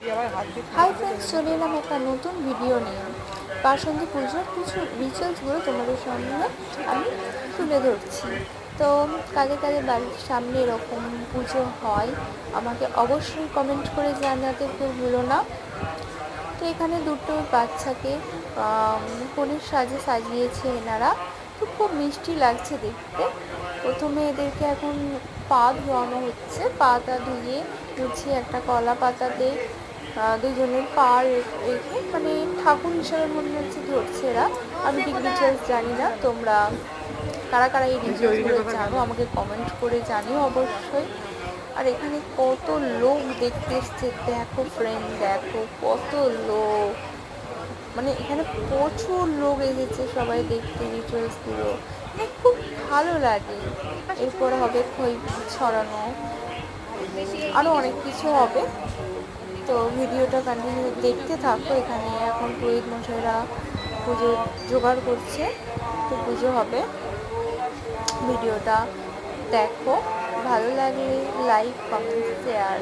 Hi friends, চলে এলাম একটা নতুন ভিডিও নিয়ে। বাসন্তী পুজোর কিছু রিচুয়ালসগুলো তোমাদের সামনে আমি তুলে ধরছি। তো কাদের কাদের বাড়ির সামনে এরকম পুজো হয় আমাকে অবশ্যই কমেন্ট করে জানাতে কেউ ভুলো না। তো এখানে দুটো বাচ্চাকে কনের সাজে সাজিয়েছে এনারা। তো খুব মিষ্টি লাগছে দেখতে। প্রথমে এদেরকে এখন পা ধোয়ানো হচ্ছে। পাটা ধুয়ে মুছিয়ে একটা কলা পাতাতে দুজনের পা রেখে মানে ঠাকুর হিসাবে মনে হচ্ছে ধরছে এরা। আমি ঠিক রিচুয়ালস জানি না, তোমরা কারা কারা এই রিচুয়ালসগুলো জানো আমাকে কমেন্ট করে জানিও অবশ্যই। আর এখানে কত লোক দেখতে এসছে, দেখো ফ্রেন্ড, দেখো কত লোক, মানে এখানে প্রচুর লোক এসেছে সবাই দেখতে রিচুয়ালসগুলো, মানে খুব ভালো লাগে। এরপর হবে খই ছড়ানো, আরও অনেক কিছু হবে। তো ভিডিওটা কন্টিনিউ দেখতে থাকো। এখানে এখন পুরোহিত মশাইরা পুজো জোগাড় করছে, তো পুজো হবে। ভিডিওটা দেখো, ভালো লাগলে লাইক, কমেন্ট, শেয়ার।